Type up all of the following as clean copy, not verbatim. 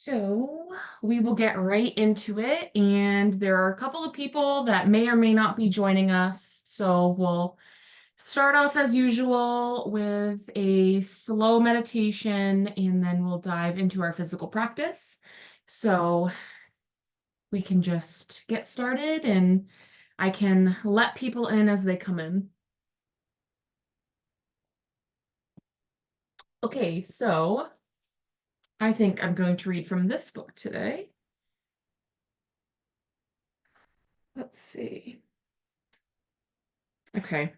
So we will get right into it. And there are a couple of people that may or may not be joining us. So we'll start off as usual with a slow meditation, and then we'll dive into our physical practice. So we can just get started and I can let people in as they come in. Okay, so I think I'm going to read from this book today. Let's see. Okay.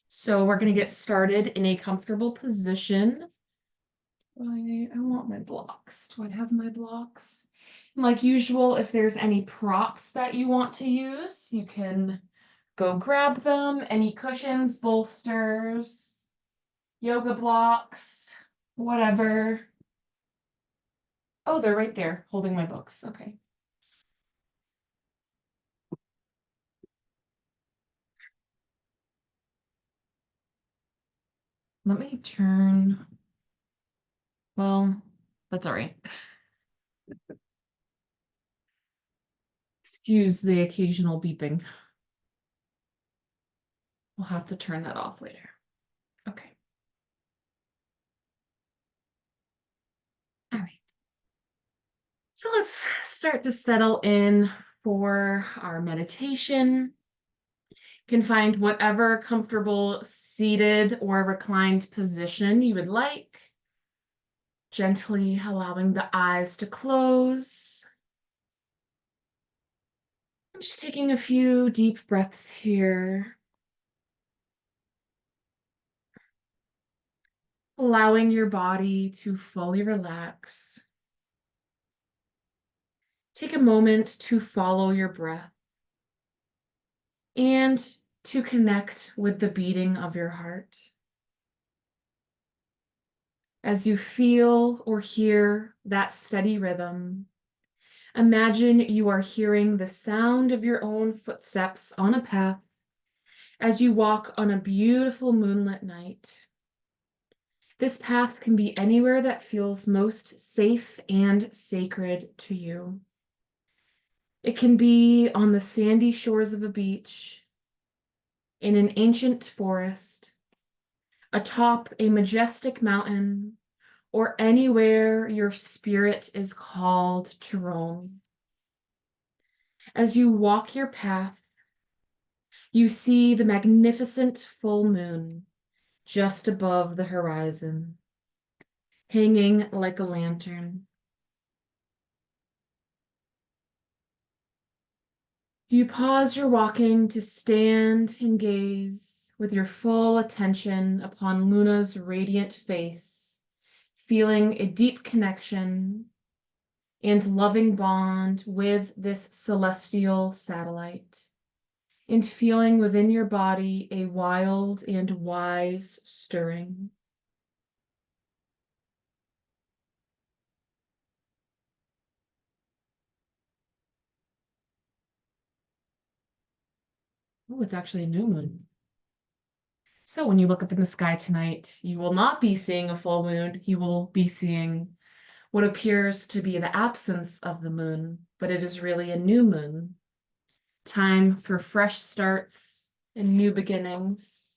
So we're going to get started in a comfortable position. I want my blocks. Do I have my blocks? Like usual, if there's any props that you want to use, you can go grab them. Any cushions, bolsters, yoga blocks, whatever. Oh, they're right there, holding my books. Okay. Let me turn. Well, that's all right. Excuse the occasional beeping. We'll have to turn that off later. Okay. All right. So let's start to settle in for our meditation. You can find whatever comfortable seated or reclined position you would like. Gently allowing the eyes to close. Just taking a few deep breaths here. Allowing your body to fully relax. Take a moment to follow your breath and to connect with the beating of your heart. As you feel or hear that steady rhythm, imagine you are hearing the sound of your own footsteps on a path as you walk on a beautiful moonlit night. This path can be anywhere that feels most safe and sacred to you. It can be on the sandy shores of a beach, in an ancient forest, atop a majestic mountain, or anywhere your spirit is called to roam. As you walk your path, you see the magnificent full moon just above the horizon, hanging like a lantern. You pause your walking to stand and gaze with your full attention upon Luna's radiant face, feeling a deep connection and loving bond with this celestial satellite, and feeling within your body a wild and wise stirring. Oh, it's actually a new moon. So when you look up in the sky tonight, you will not be seeing a full moon. You will be seeing what appears to be the absence of the moon, but it is really a new moon. Time for fresh starts and new beginnings.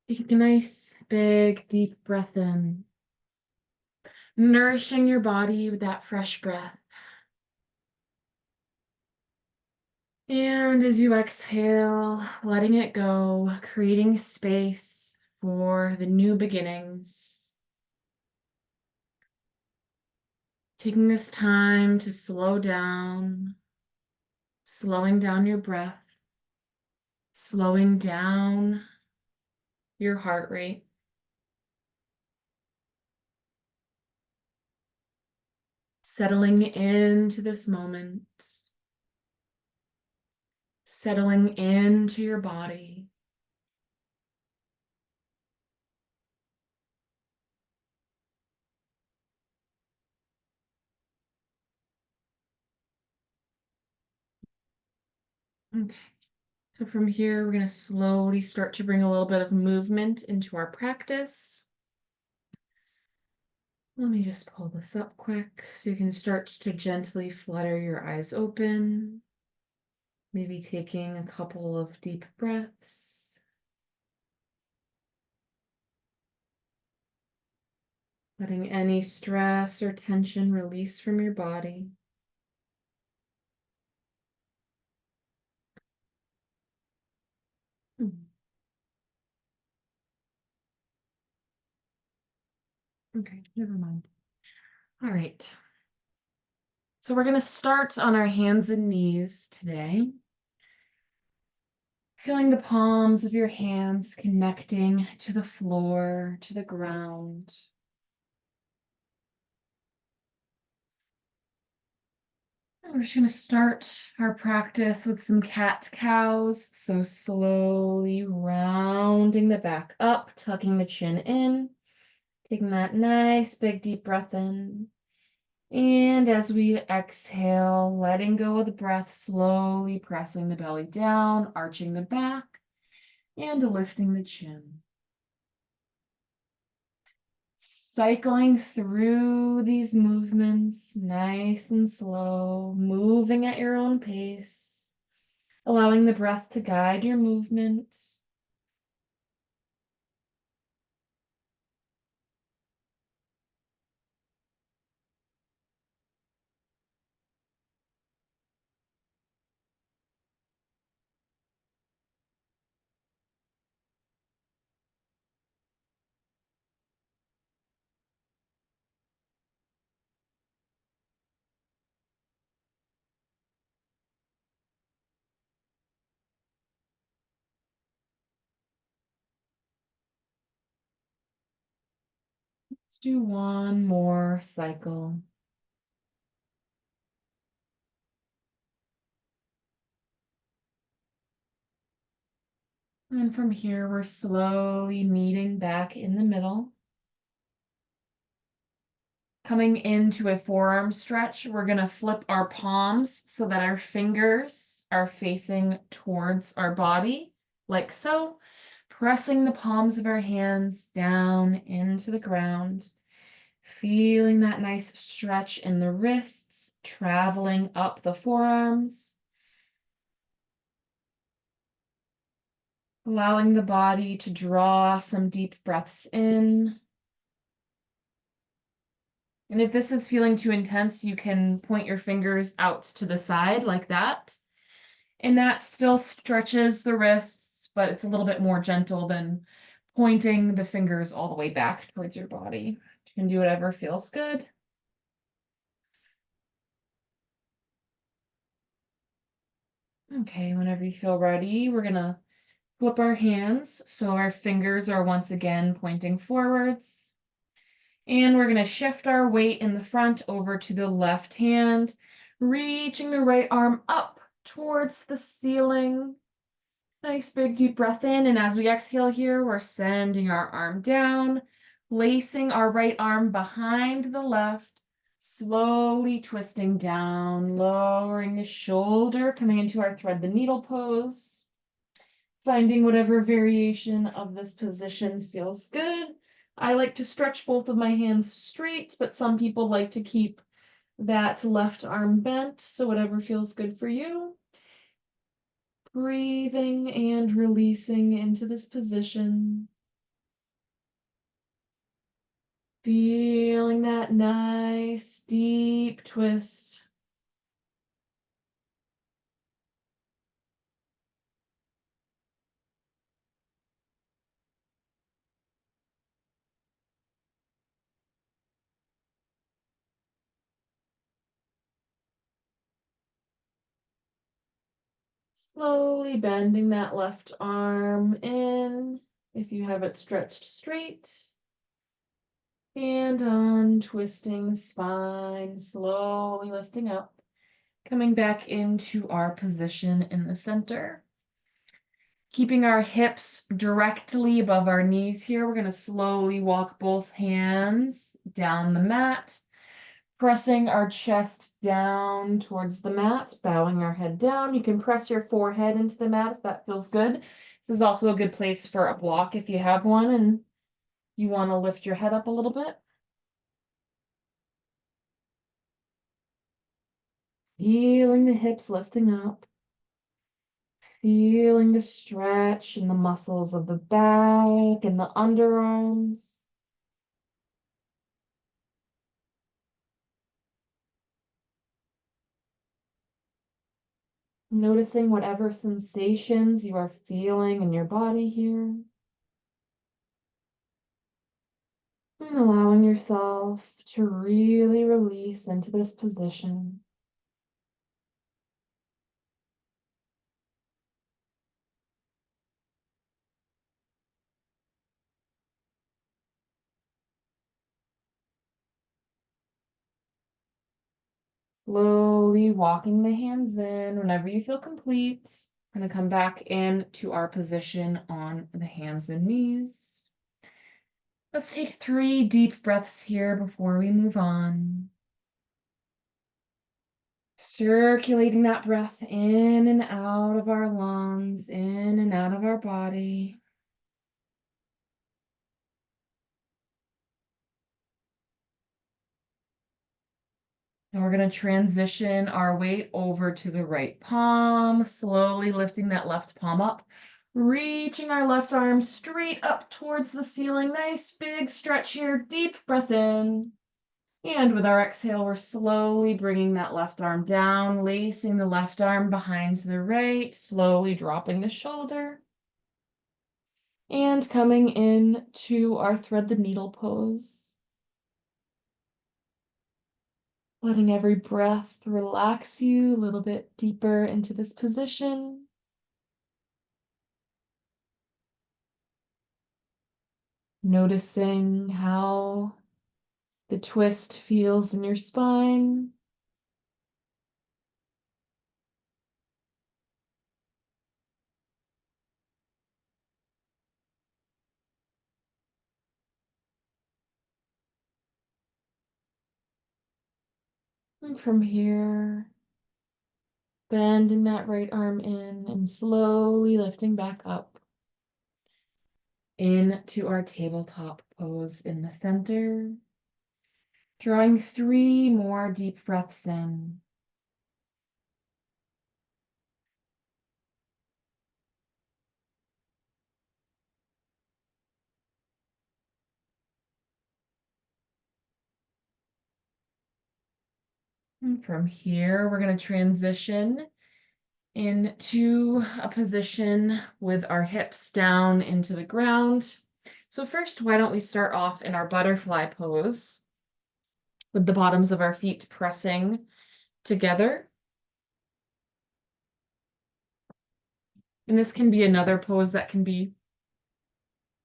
Take a nice, big, deep breath in, nourishing your body with that fresh breath. And as you exhale, letting it go, creating space for the new beginnings. Taking this time to slow down, slowing down your breath, slowing down your heart rate. Settling into this moment. settling into your body. Okay. So from here, we're going to slowly start to bring a little bit of movement into our practice. Let me just pull this up quick so you can start to gently flutter your eyes open. Maybe taking a couple of deep breaths. Letting any stress or tension release from your body. Okay, never mind. All right. So we're going to start on our hands and knees today. Feeling the palms of your hands connecting to the floor, to the ground. And we're just going to start our practice with some cat-cows. So slowly rounding the back up, tucking the chin in, taking that nice big deep breath in. And as we exhale, letting go of the breath, slowly pressing the belly down, arching the back, and lifting the chin. Cycling through these movements, nice and slow, moving at your own pace, allowing the breath to guide your movement. Let's do one more cycle. And from here, we're slowly meeting back in the middle. Coming into a forearm stretch, we're going to flip our palms so that our fingers are facing towards our body, like so, pressing the palms of our hands down into the ground, feeling that nice stretch in the wrists, traveling up the forearms, allowing the body to draw some deep breaths in. And if this is feeling too intense, you can point your fingers out to the side like that. And that still stretches the wrists, but it's a little bit more gentle than pointing the fingers all the way back towards your body. You can do whatever feels good. Okay, whenever you feel ready, we're gonna flip our hands so our fingers are once again pointing forwards. And we're gonna shift our weight in the front over to the left hand, reaching the right arm up towards the ceiling. Nice big deep breath in, and as we exhale here, we're sending our arm down, placing our right arm behind the left, slowly twisting down, lowering the shoulder, coming into our thread the needle pose, finding whatever variation of this position feels good. I like to stretch both of my hands straight, but some people like to keep that left arm bent, so whatever feels good for you. Breathing and releasing into this position. Feeling that nice deep twist. Slowly bending that left arm in if you have it stretched straight. And untwisting the spine, slowly lifting up. Coming back into our position in the center. Keeping our hips directly above our knees here, we're going to slowly walk both hands down the mat, pressing our chest down towards the mat, bowing our head down. You can press your forehead into the mat if that feels good. This is also a good place for a block if you have one and you want to lift your head up a little bit. Feeling the hips lifting up. Feeling the stretch in the muscles of the back and the underarms. Noticing whatever sensations you are feeling in your body here. And allowing yourself to really release into this position. Slowly walking the hands in whenever you feel complete. Going to come back into our position on the hands and knees. Let's take 3 deep breaths here before we move on. Circulating that breath in and out of our lungs, in and out of our body. And we're going to transition our weight over to the right palm, slowly lifting that left palm up, reaching our left arm straight up towards the ceiling. Nice big stretch here. Deep breath in. And with our exhale, we're slowly bringing that left arm down, lacing the left arm behind the right, slowly dropping the shoulder. And coming in to our thread the needle pose. Letting every breath relax you a little bit deeper into this position. Noticing how the twist feels in your spine. And from here, bending that right arm in and slowly lifting back up into our tabletop pose in the center. Drawing 3 more deep breaths in. And from here, we're going to transition into a position with our hips down into the ground. So first, why don't we start off in our butterfly pose with the bottoms of our feet pressing together. And this can be another pose that can be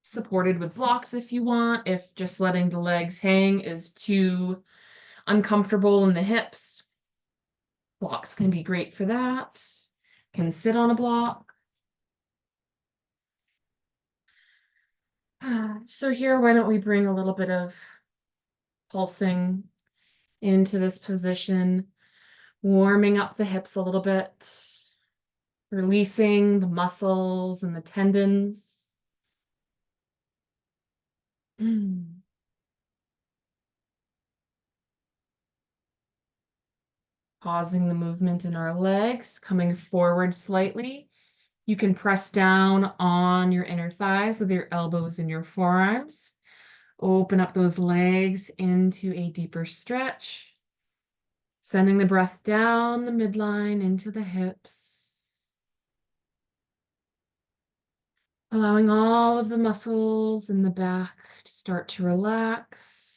supported with blocks if you want, if just letting the legs hang is too uncomfortable in the hips. Blocks can be great for that. Can sit on a block. So here, why don't we bring a little bit of pulsing into this position, warming up the hips a little bit, releasing the muscles and the tendons. Pausing the movement in our legs, coming forward slightly. You can press down on your inner thighs with your elbows and your forearms. Open up those legs into a deeper stretch. Sending the breath down the midline into the hips. Allowing all of the muscles in the back to start to relax.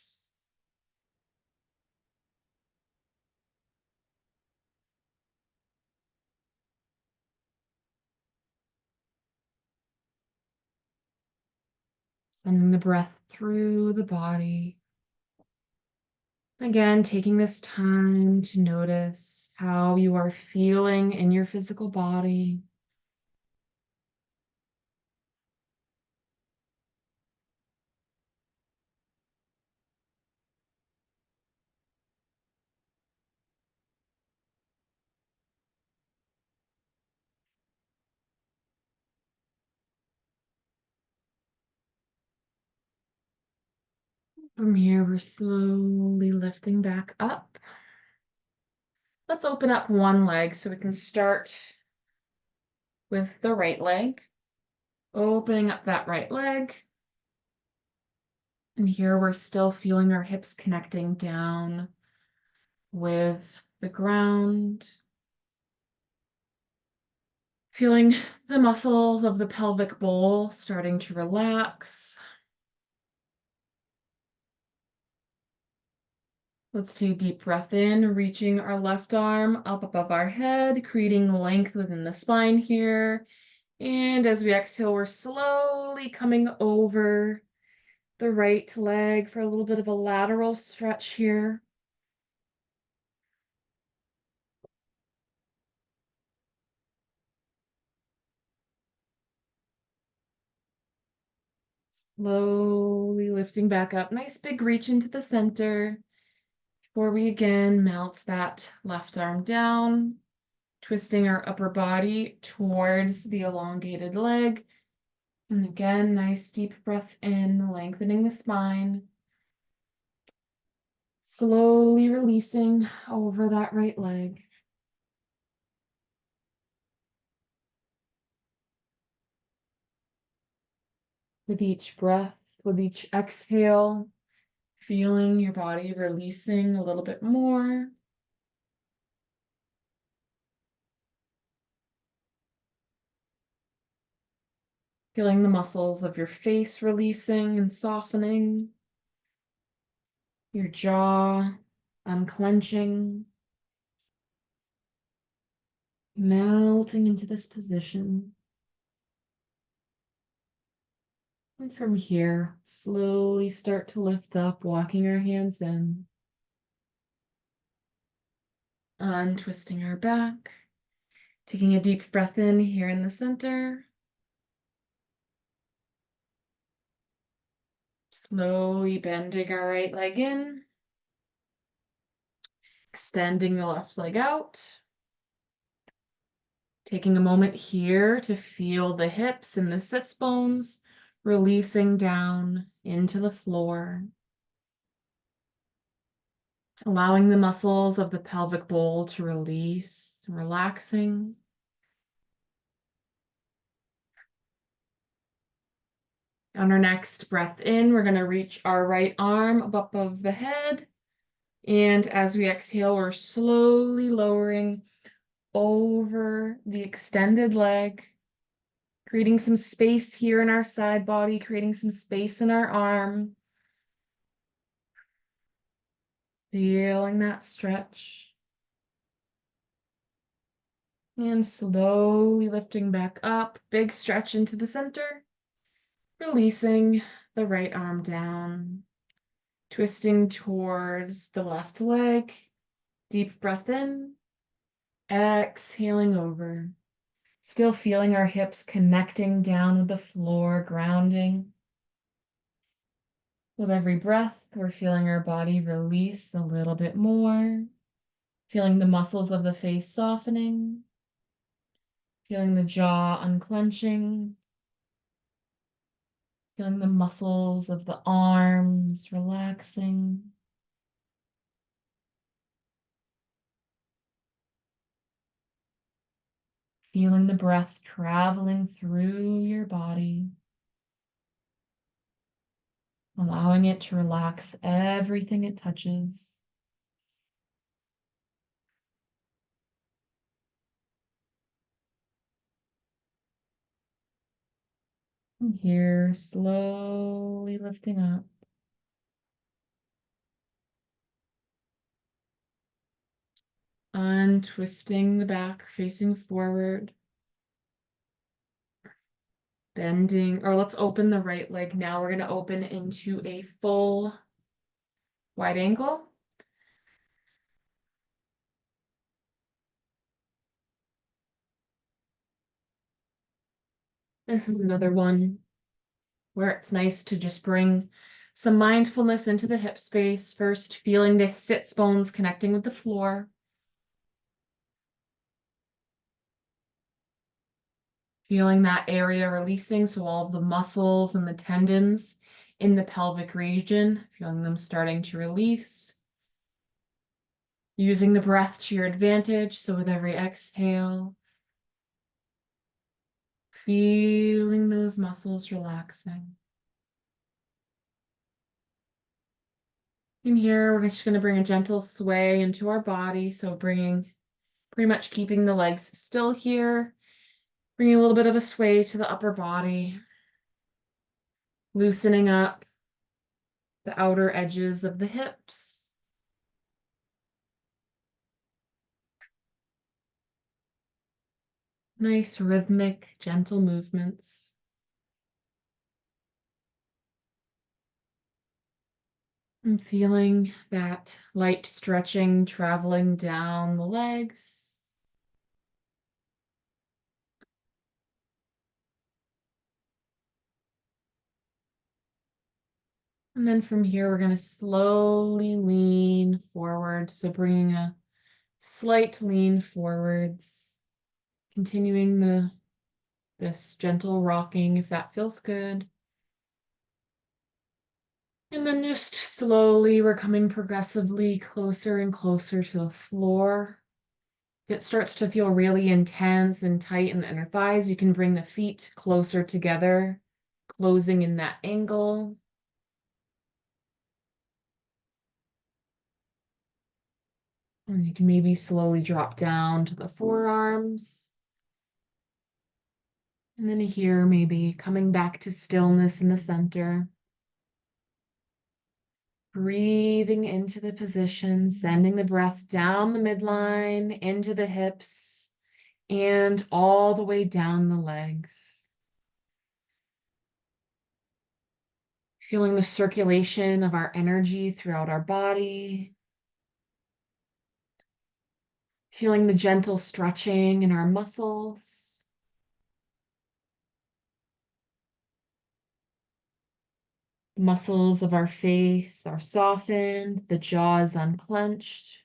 Sending the breath through the body. Again, taking this time to notice how you are feeling in your physical body. From here, we're slowly lifting back up. Let's open up one leg so we can start with the right leg. Opening up that right leg. And here we're still feeling our hips connecting down with the ground. Feeling the muscles of the pelvic bowl starting to relax. Let's take a deep breath in, reaching our left arm up above our head, creating length within the spine here. And as we exhale, we're slowly coming over the right leg for a little bit of a lateral stretch here. Slowly lifting back up. Nice big reach into the center before we again melt that left arm down, twisting our upper body towards the elongated leg. And again, nice deep breath in, lengthening the spine. Slowly releasing over that right leg. With each breath, with each exhale, feeling your body releasing a little bit more. Feeling the muscles of your face releasing and softening. Your jaw unclenching. Melting into this position. And from here, slowly start to lift up, walking our hands in. Untwisting our back. Taking a deep breath in here in the center. Slowly bending our right leg in. Extending the left leg out. Taking a moment here to feel the hips and the sits bones releasing down into the floor. Allowing the muscles of the pelvic bowl to release, relaxing. On our next breath in, we're going to reach our right arm up above the head. And as we exhale, we're slowly lowering over the extended leg, creating some space here in our side body, creating some space in our arm. Feeling that stretch. And slowly lifting back up, big stretch into the center, releasing the right arm down, twisting towards the left leg, deep breath in, exhaling over, still feeling our hips connecting down with the floor, grounding. With every breath, we're feeling our body release a little bit more, feeling the muscles of the face softening, feeling the jaw unclenching, feeling the muscles of the arms relaxing. Feeling the breath traveling through your body, allowing it to relax everything it touches. From here, slowly lifting up. Untwisting the back, facing forward. Bending, or let's open the right leg now. We're going to open into a full wide angle. This is another one where it's nice to just bring some mindfulness into the hip space. First, feeling the sits bones connecting with the floor. Feeling that area releasing, so all of the muscles and the tendons in the pelvic region, feeling them starting to release. Using the breath to your advantage, so with every exhale, feeling those muscles relaxing. In here, we're just going to bring a gentle sway into our body, so bringing, pretty much keeping the legs still here, bringing a little bit of a sway to the upper body, loosening up the outer edges of the hips. Nice rhythmic, gentle movements. I'm feeling that light stretching traveling down the legs. And then from here, we're going to slowly lean forward. So bringing a slight lean forwards, continuing this gentle rocking if that feels good. And then just slowly, we're coming progressively closer and closer to the floor. If it starts to feel really intense and tight in the inner thighs, you can bring the feet closer together, closing in that angle. And you can maybe slowly drop down to the forearms. And then here, maybe coming back to stillness in the center. Breathing into the position, sending the breath down the midline, into the hips, and all the way down the legs. Feeling the circulation of our energy throughout our body. Feeling the gentle stretching in our muscles. The muscles of our face are softened, the jaw is unclenched.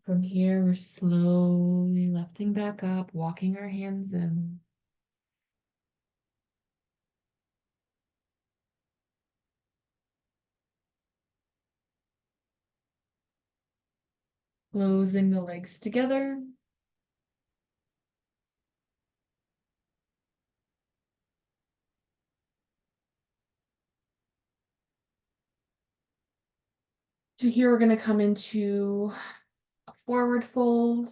From here, we're slowly lifting back up, walking our hands in. Closing the legs together. So here we're going to come into a forward fold.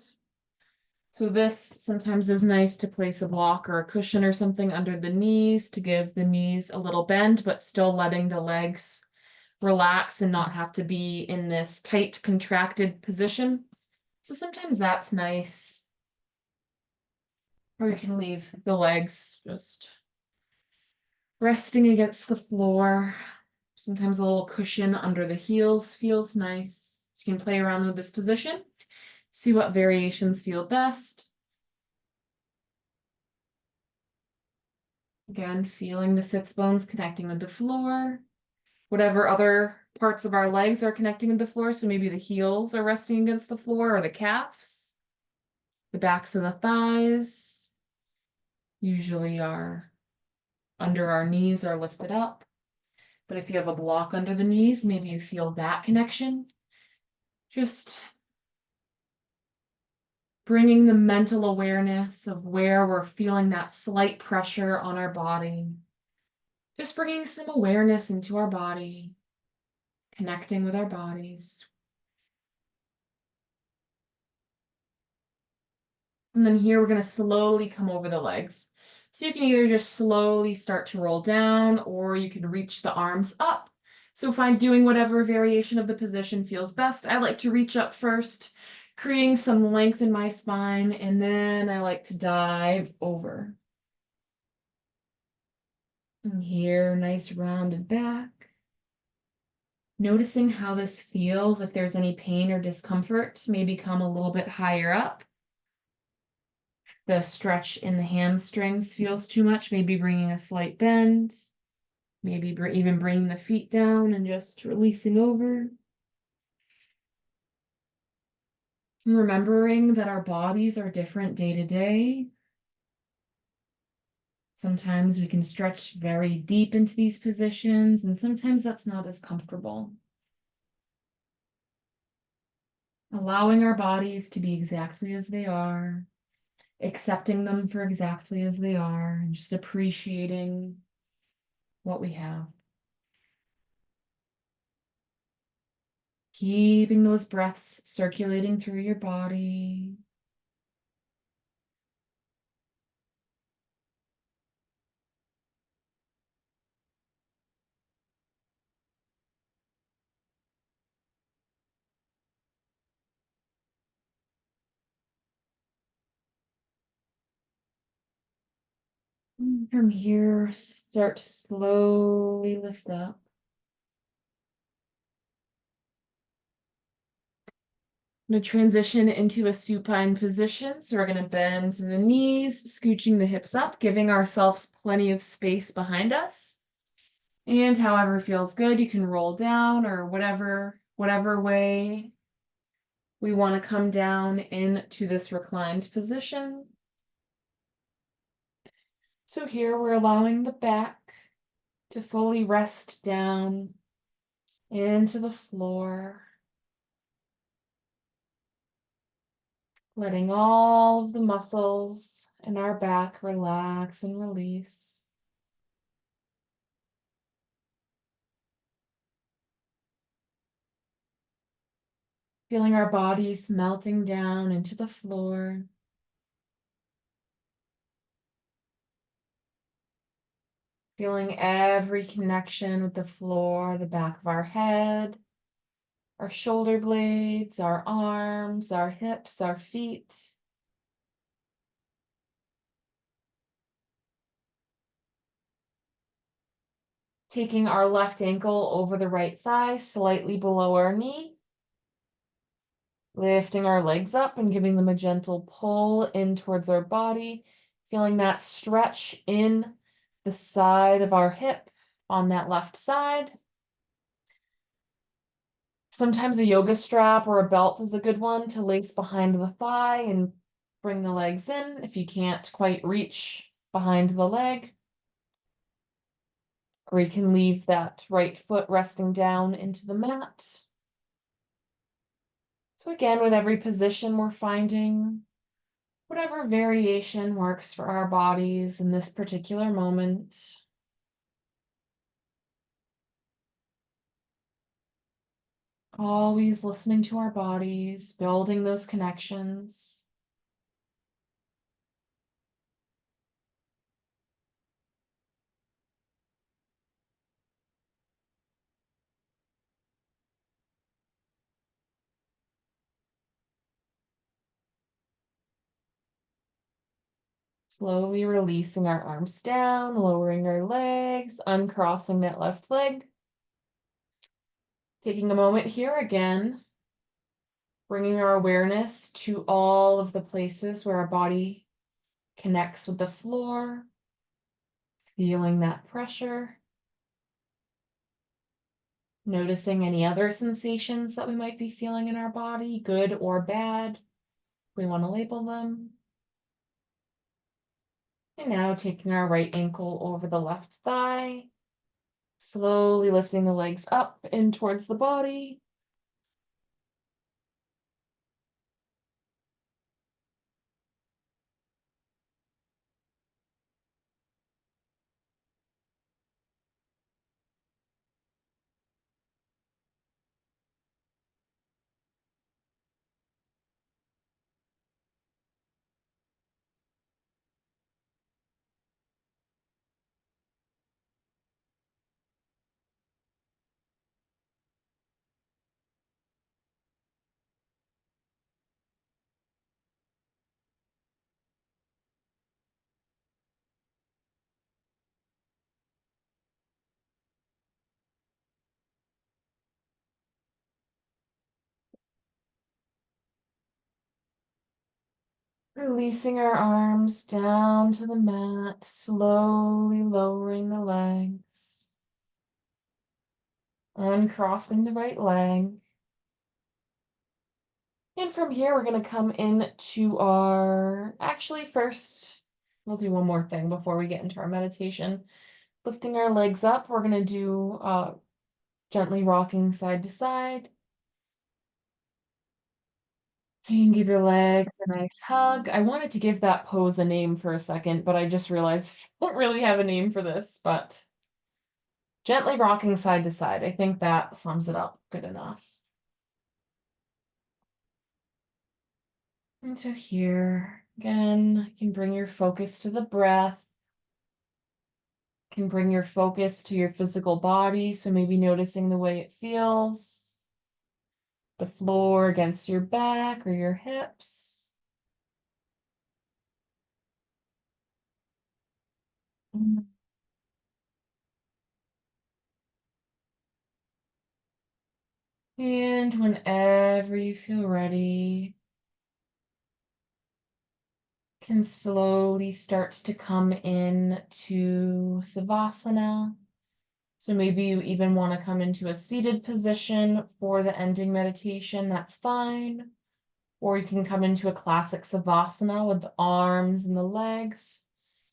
So this sometimes is nice to place a block or a cushion or something under the knees to give the knees a little bend, but still letting the legs relax and not have to be in this tight, contracted position. So sometimes that's nice. Or you can leave the legs just resting against the floor. Sometimes a little cushion under the heels feels nice. So you can play around with this position, see what variations feel best. Again, feeling the sits bones connecting with the floor. Whatever other parts of our legs are connecting with the floor. So maybe the heels are resting against the floor or the calves. The backs of the thighs usually are under our knees are lifted up. But if you have a block under the knees, maybe you feel that connection. Just bringing the mental awareness of where we're feeling that slight pressure on our body. Just bringing some awareness into our body, connecting with our bodies. And then here we're going to slowly come over the legs. So you can either just slowly start to roll down, or you can reach the arms up. So find doing whatever variation of the position feels best. I like to reach up first, creating some length in my spine, and then I like to dive over. And here, nice rounded back. Noticing how this feels, if there's any pain or discomfort, maybe come a little bit higher up. The stretch in the hamstrings feels too much, maybe bringing a slight bend, maybe even bringing the feet down and just releasing over. And remembering that our bodies are different day to day. Sometimes we can stretch very deep into these positions, and sometimes that's not as comfortable. Allowing our bodies to be exactly as they are, accepting them for exactly as they are, and just appreciating what we have. Keeping those breaths circulating through your body. From here, start to slowly lift up. I'm going to transition into a supine position. So we're going to bend the knees, scooching the hips up, giving ourselves plenty of space behind us. And however feels good, you can roll down or whatever way we want to come down into this reclined position. So here we're allowing the back to fully rest down into the floor, letting all of the muscles in our back relax and release. Feeling our bodies melting down into the floor. Feeling every connection with the floor, the back of our head, our shoulder blades, our arms, our hips, our feet. Taking our left ankle over the right thigh, slightly below our knee. Lifting our legs up and giving them a gentle pull in towards our body. Feeling that stretch in the side of our hip on that left side. Sometimes a yoga strap or a belt is a good one to lace behind the thigh and bring the legs in if you can't quite reach behind the leg. Or you can leave that right foot resting down into the mat. So again, with every position, we're finding whatever variation works for our bodies in this particular moment. Always listening to our bodies, building those connections. Slowly releasing our arms down, lowering our legs, uncrossing that left leg. Taking a moment here again, bringing our awareness to all of the places where our body connects with the floor, feeling that pressure. Noticing any other sensations that we might be feeling in our body, good or bad. We want to label them. And now taking our right ankle over the left thigh, slowly lifting the legs up in towards the body. Releasing our arms down to the mat, slowly lowering the legs. Uncrossing the right leg. And from here, we're going to come into actually first, we'll do one more thing before we get into our meditation. Lifting our legs up, we're going to do gently rocking side to side. You can give your legs a nice hug. I wanted to give that pose a name for a second, but I just realized I don't really have a name for this, but gently rocking side to side. I think that sums it up good enough. And so here, again, you can bring your focus to the breath. You can bring your focus to your physical body, so maybe noticing the way it feels, the floor against your back or your hips. And whenever you feel ready, can slowly start to come in to Savasana. So maybe you even want to come into a seated position for the ending meditation, that's fine. Or you can come into a classic Savasana with the arms and the legs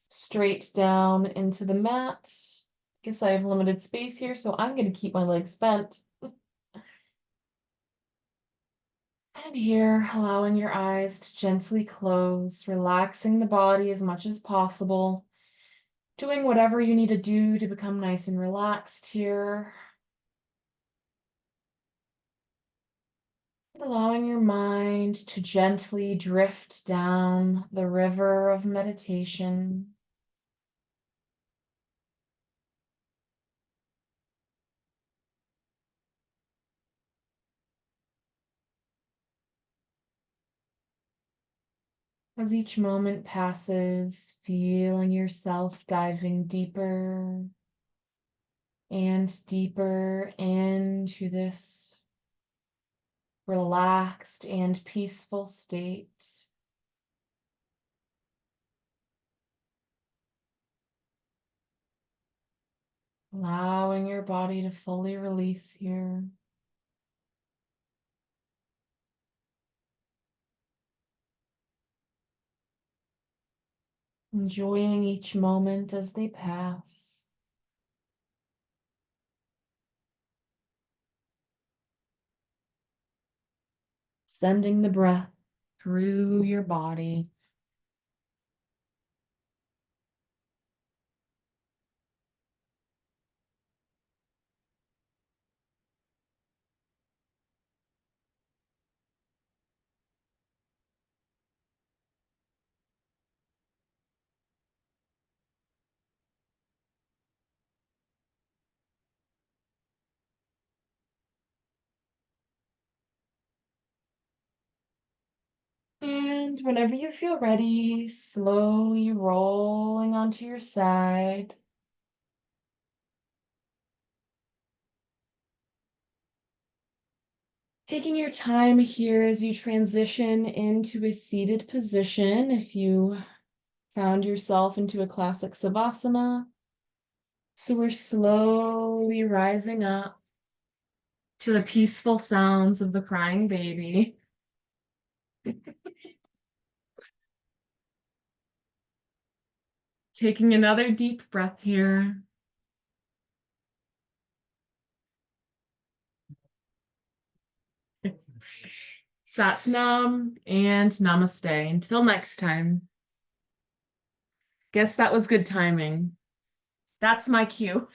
straight down into the mat. I guess I have limited space here, so I'm going to keep my legs bent. And here, allowing your eyes to gently close, relaxing the body as much as possible, doing whatever you need to do to become nice and relaxed here. And allowing your mind to gently drift down the river of meditation. As each moment passes, feeling yourself diving deeper and deeper into this relaxed and peaceful state. Allowing your body to fully release here. Enjoying each moment as they pass. Sending the breath through your body. And whenever you feel ready, slowly rolling onto your side. Taking your time here as you transition into a seated position. If you found yourself into a classic Savasana. So we're slowly rising up to the peaceful sounds of the crying baby. Taking another deep breath here. Satnam and namaste. Until next time. Guess that was good timing. That's my cue.